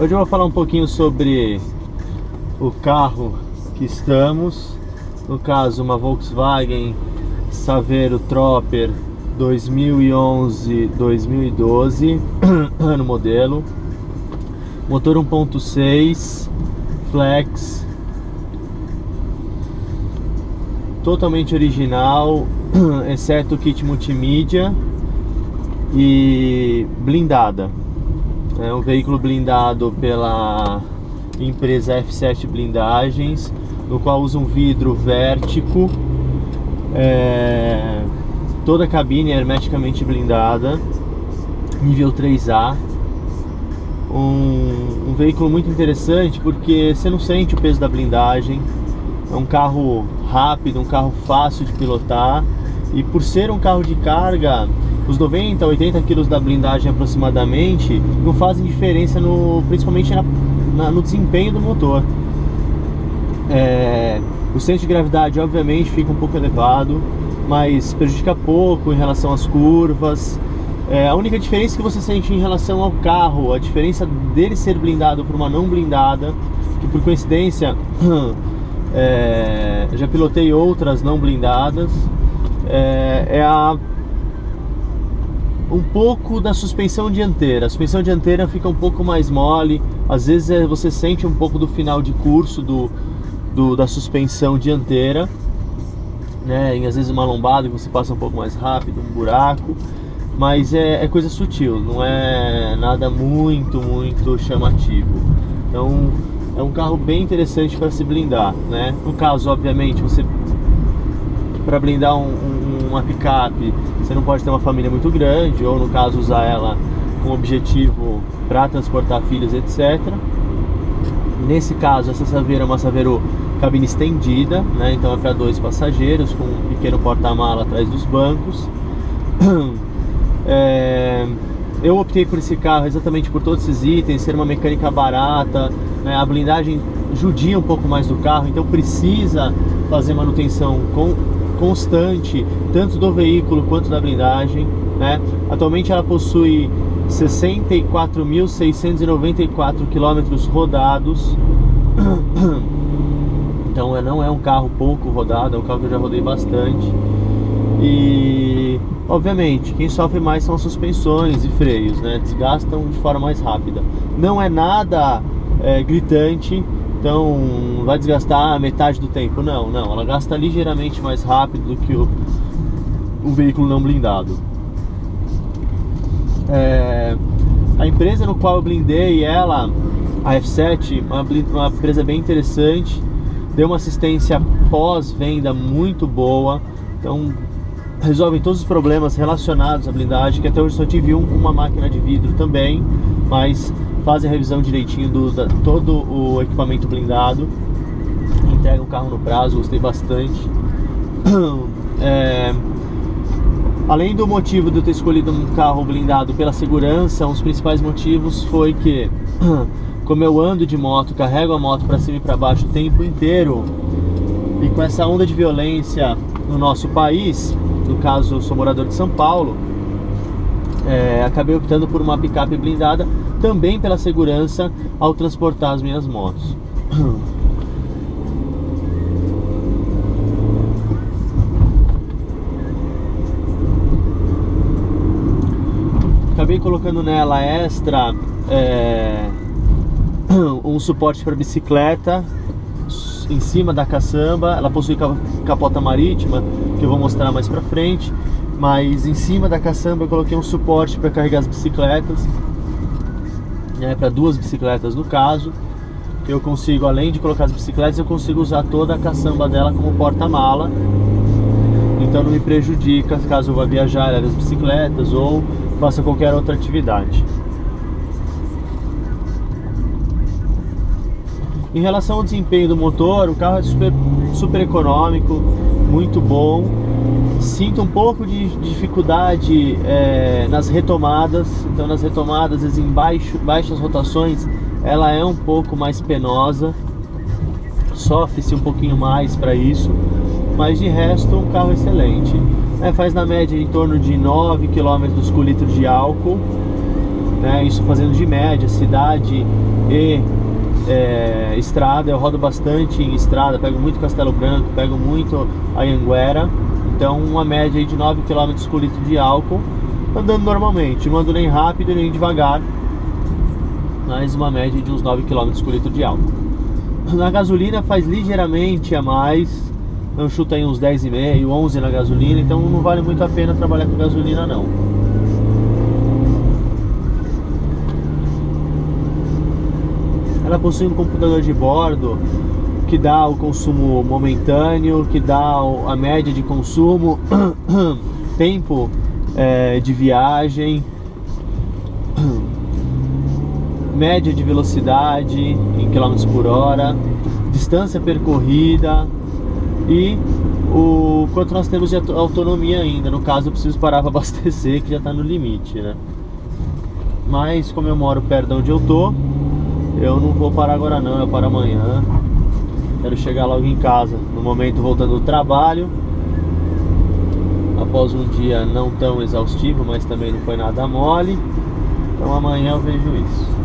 Hoje eu vou falar um pouquinho sobre o carro que estamos, no caso uma Volkswagen Saveiro Tropper 2011-2012, ano modelo, motor 1.6 flex, totalmente original, exceto o kit multimídia, e blindada. É um veículo blindado pela empresa F7 Blindagens, no qual usa um vidro vértico, toda a cabine é hermeticamente blindada, nível 3A. Um veículo muito interessante porque você não sente o peso da blindagem, é um carro rápido, um carro fácil de pilotar, e por ser um carro de carga, os 90 a 80 kg da blindagem aproximadamente não fazem diferença, principalmente no desempenho do motor. O centro de gravidade obviamente fica um pouco elevado, mas prejudica pouco em relação às curvas. A única diferença que você sente em relação ao carro, a diferença dele ser blindado para uma não blindada, que por coincidência já pilotei outras não blindadas, um pouco da suspensão dianteira. A suspensão dianteira fica um pouco mais mole, às vezes você sente um pouco do final de curso da suspensão dianteira, né? E às vezes uma lombada que você passa um pouco mais rápido, um buraco, mas é coisa sutil, não é nada muito chamativo. Então é um carro bem interessante para se blindar, né? No caso, obviamente, para blindar uma picape, você não pode ter uma família muito grande, ou no caso usar ela com objetivo para transportar filhos, etc. Nesse caso, essa Saveiro é uma Saveiro cabine estendida, né? Então é para 2 passageiros, com um pequeno porta-mala atrás dos bancos. Eu optei por esse carro exatamente por todos esses itens, ser uma mecânica barata, né? A blindagem judia um pouco mais do carro, então precisa fazer manutenção constante, tanto do veículo quanto da blindagem, né? Atualmente ela possui 64.694 km rodados, então não é um carro pouco rodado, é um carro que eu já rodei bastante. E obviamente quem sofre mais são as suspensões e freios, né? Desgastam de forma mais rápida. Não é nada gritante, então vai desgastar metade do tempo, não, ela gasta ligeiramente mais rápido do que o veículo não blindado. A empresa no qual eu blindei ela, a F7, uma empresa bem interessante, deu uma assistência pós-venda muito boa, então resolvem todos os problemas relacionados à blindagem, que até hoje só tive com uma máquina de vidro também, mas fazem a revisão direitinho todo o equipamento blindado, entregam o carro no prazo, gostei bastante. Além do motivo de eu ter escolhido um carro blindado pela segurança, um dos principais motivos foi que, como eu ando de moto, carrego a moto para cima e para baixo o tempo inteiro, e com essa onda de violência no nosso país, no caso eu sou morador de São Paulo, acabei optando por uma picape blindada, também pela segurança ao transportar as minhas motos. Acabei colocando nela extra um suporte para bicicleta em cima da caçamba. Ela possui capota marítima, que eu vou mostrar mais pra frente, mas em cima da caçamba eu coloquei um suporte para carregar as bicicletas, para 2 bicicletas no caso. Eu consigo, além de colocar as bicicletas, eu consigo usar toda a caçamba dela como porta-mala, então não me prejudica caso eu vá viajar das bicicletas ou faça qualquer outra atividade. Em relação ao desempenho do motor, o carro é super econômico, muito bom. Sinto um pouco de dificuldade nas retomadas, então nas retomadas, às vezes em baixas rotações, ela é um pouco mais penosa, sofre-se um pouquinho mais para isso, mas de resto um carro excelente. Faz na média em torno de 9 km por litro de álcool, né? Isso fazendo de média, cidade e estrada. Eu rodo bastante em estrada, pego muito Castelo Branco, pego muito Anhanguera. Então uma média aí de 9 km por litro de álcool, andando normalmente, não ando nem rápido nem devagar, mas uma média de uns 9 km por litro de álcool. Na gasolina faz ligeiramente a mais, não chuta aí uns 10,5, 11 na gasolina, então não vale muito a pena trabalhar com gasolina não. Ela possui um computador de bordo que dá o consumo momentâneo, que dá a média de consumo, tempo de viagem, média de velocidade em km por hora, distância percorrida e o quanto nós temos de autonomia ainda. No caso eu preciso parar para abastecer, que já está no limite, né? Mas como eu moro perto de onde eu tô, eu não vou parar agora não, eu paro amanhã. Quero chegar logo em casa, no momento voltando do trabalho, após um dia não tão exaustivo, mas também não foi nada mole. Então amanhã eu vejo isso.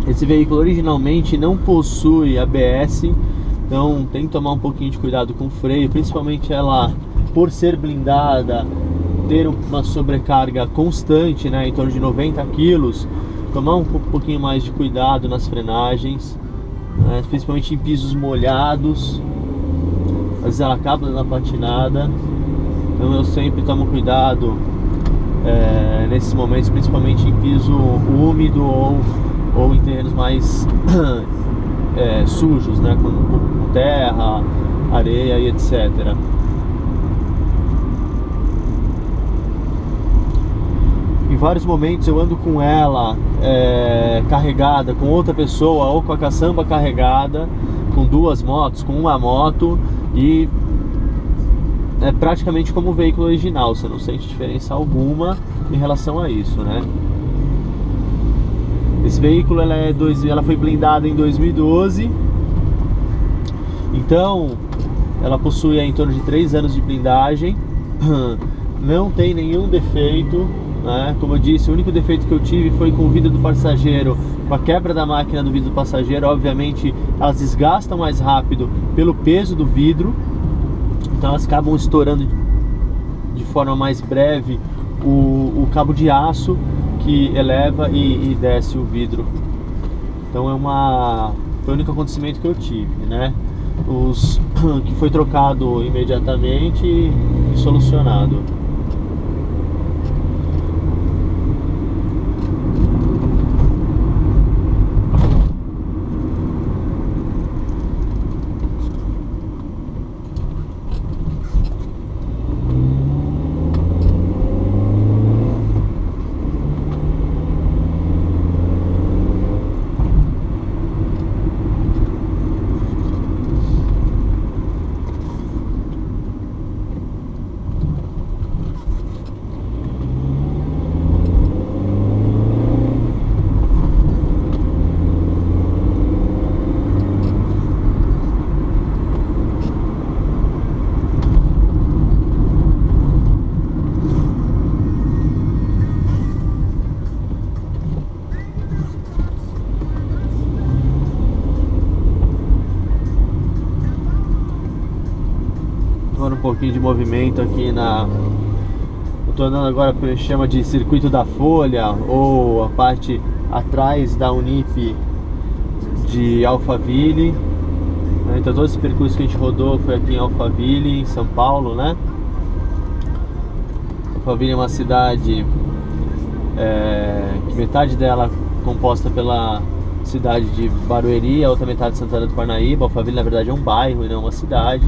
Esse veículo originalmente não possui ABS, então tem que tomar um pouquinho de cuidado com o freio, principalmente ela, por ser blindada, ter uma sobrecarga constante, né, em torno de 90 kg, tomar um pouquinho mais de cuidado nas frenagens, né, principalmente em pisos molhados. Às vezes ela acaba dando uma patinada, então eu sempre tomo cuidado nesses momentos, principalmente em piso úmido ou em terrenos mais sujos, né, com terra, areia e etc. Em vários momentos eu ando com ela carregada com outra pessoa, ou com a caçamba carregada, com duas motos, com uma moto, e é praticamente como o veículo original, você não sente diferença alguma em relação a isso, né? Esse veículo ela foi blindada em 2012, então ela possui em torno de 3 anos de blindagem, não tem nenhum defeito, né? Como eu disse, o único defeito que eu tive foi com o vidro do passageiro, com a quebra da máquina do vidro do passageiro. Obviamente elas desgastam mais rápido pelo peso do vidro, então elas acabam estourando de forma mais breve o cabo de aço que eleva e desce o vidro. Então foi o único acontecimento que eu tive, né? Que foi trocado imediatamente e solucionado. Um pouquinho de movimento aqui eu tô andando agora pelo que chama de circuito da Folha, ou a parte atrás da Unip de Alphaville, né? Então todo esse percurso que a gente rodou foi aqui em Alphaville, em São Paulo, né? Alphaville é uma cidade que metade dela é composta pela cidade de Barueri, a outra metade de Santana do Parnaíba. Alphaville na verdade é um bairro e não uma cidade.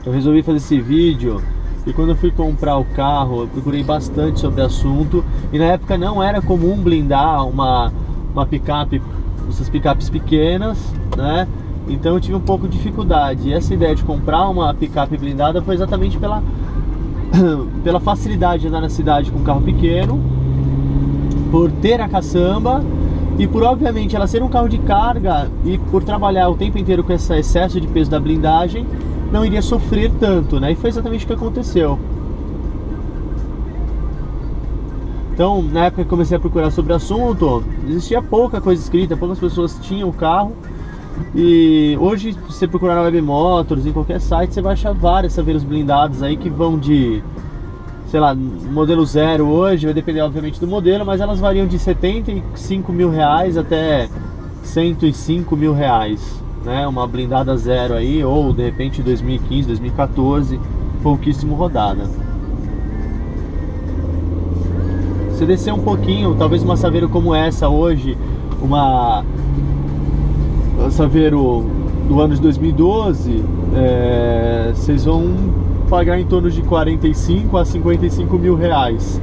Eu resolvi fazer esse vídeo e quando eu fui comprar o carro eu procurei bastante sobre o assunto, e na época não era comum blindar uma picape, essas picapes pequenas, né? Então eu tive um pouco de dificuldade. E essa ideia de comprar uma picape blindada foi exatamente pela facilidade de andar na cidade com um carro pequeno, por ter a caçamba e por, obviamente, ela ser um carro de carga, e por trabalhar o tempo inteiro com esse excesso de peso da blindagem, não iria sofrer tanto, né? E foi exatamente o que aconteceu. Então, na época que comecei a procurar sobre o assunto, existia pouca coisa escrita, poucas pessoas tinham o carro. E hoje, se você procurar na Webmotors, em qualquer site, você vai achar várias saveiros blindados aí que vão de, sei lá, modelo zero hoje, vai depender obviamente do modelo, mas elas variam de 75 mil reais até 105 mil reais, né? Uma blindada zero aí, ou de repente 2015, 2014, pouquíssimo rodada. Se descer um pouquinho, talvez uma Saveiro como essa hoje, uma Saveiro do ano de 2012, vocês vão pagar em torno de 45 a 55 mil reais.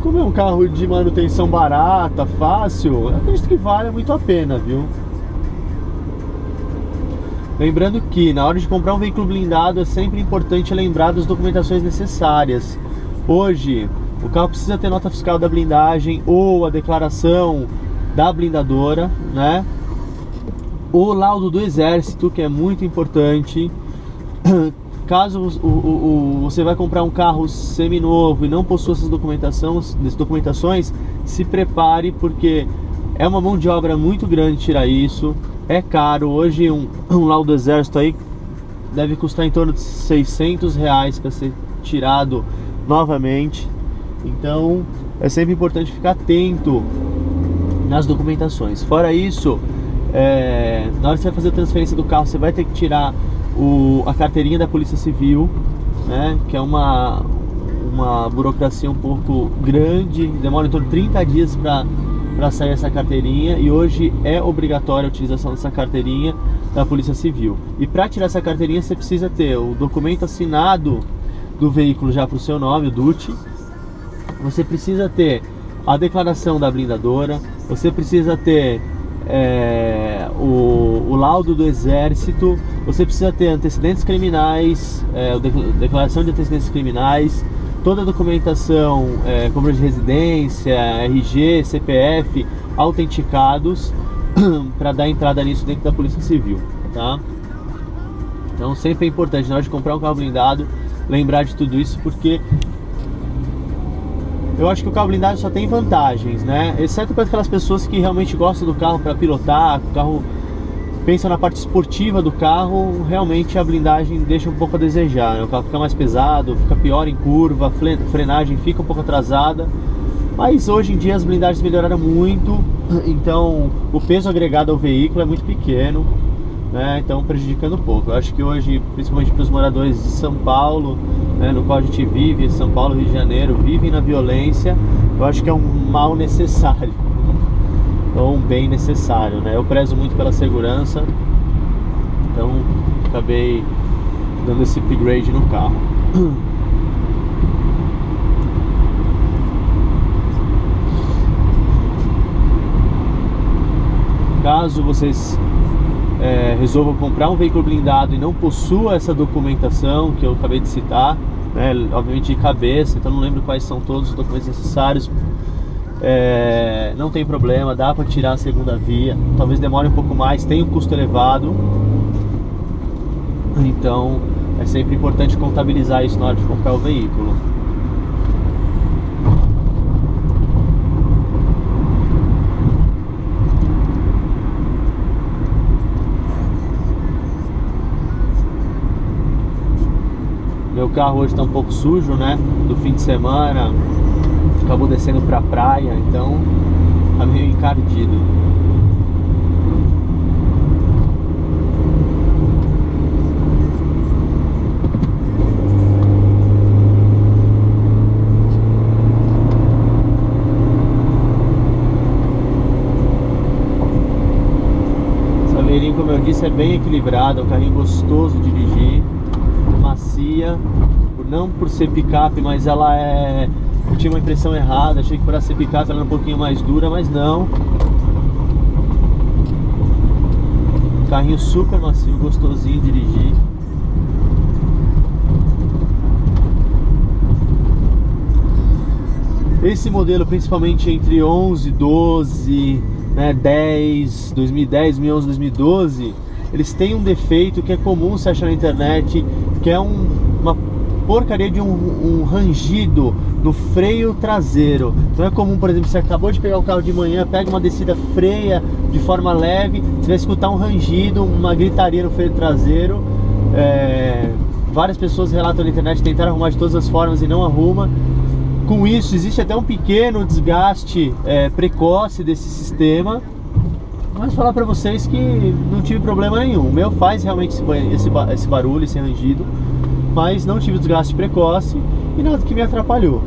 Como é um carro de manutenção barata, fácil, eu acredito que vale muito a pena, viu? Lembrando que na hora de comprar um veículo blindado é sempre importante lembrar das documentações necessárias. Hoje, o carro precisa ter nota fiscal da blindagem ou a declaração da blindadora, né? O laudo do Exército, que é muito importante. Caso você vai comprar um carro seminovo e não possua essas documentações, se prepare, porque é uma mão de obra muito grande tirar isso. É caro. Hoje um laudo do Exército aí deve custar em torno de 600 reais para ser tirado novamente. Então é sempre importante ficar atento nas documentações. Fora isso, na hora que você vai fazer a transferência do carro, você vai ter que tirar a carteirinha da Polícia Civil, né? Que é uma burocracia um pouco grande, demora em torno de 30 dias para sair essa carteirinha, e hoje é obrigatória a utilização dessa carteirinha da Polícia Civil. E para tirar essa carteirinha você precisa ter o documento assinado do veículo já para o seu nome, o DUT. Você precisa ter a declaração da blindadora, você precisa ter o laudo do Exército, você precisa ter antecedentes criminais, declaração de antecedentes criminais, toda a documentação, compra de residência, RG, CPF, autenticados para dar entrada nisso dentro da Polícia Civil, tá? Então sempre é importante na hora de comprar um carro blindado lembrar de tudo isso, porque eu acho que o carro blindado só tem vantagens, né? Exceto para aquelas pessoas que realmente gostam do carro para pilotar, o carro, pensa na parte esportiva do carro, realmente a blindagem deixa um pouco a desejar, né? O carro fica mais pesado, fica pior em curva, a frenagem fica um pouco atrasada. Mas hoje em dia as blindagens melhoraram muito, então o peso agregado ao veículo é muito pequeno, né? Então prejudicando um pouco. Eu acho que hoje, principalmente para os moradores de São Paulo, né, no qual a gente vive, São Paulo, Rio de Janeiro, vivem na violência, eu acho que é um mal necessário, ou um bem necessário, né? Eu prezo muito pela segurança, então acabei dando esse upgrade no carro. Caso vocês resolvam comprar um veículo blindado e não possua essa documentação que eu acabei de citar, né, obviamente de cabeça, então não lembro quais são todos os documentos necessários, não tem problema, dá para tirar a segunda via, talvez demore um pouco mais, tem um custo elevado, então é sempre importante contabilizar isso na hora de comprar o veículo. carro hoje está um pouco sujo, né? Do fim de semana, acabou descendo pra praia, então tá meio encardido. Como eu disse, é bem equilibrado, é um carrinho gostoso de dirigir, macia, não por ser picape, mas ela é... Eu tinha uma impressão errada, achei que por ela ser picape ela era um pouquinho mais dura, mas não. Carrinho super macio, gostosinho de dirigir. Esse modelo, principalmente entre 11, 12... 10, 2010, 2011, 2012, eles têm um defeito que é comum você achar na internet, que é uma porcaria de um rangido no freio traseiro. Não é comum, por exemplo, você acabou de pegar o carro de manhã, pega uma descida, freia de forma leve, você vai escutar um rangido, uma gritaria no freio traseiro. Várias pessoas relatam na internet, tentaram arrumar de todas as formas e não arruma. Com isso, existe até um pequeno desgaste precoce desse sistema, mas falar para vocês que não tive problema nenhum. O meu faz realmente esse barulho, esse rangido, mas não tive desgaste precoce e nada que me atrapalhou.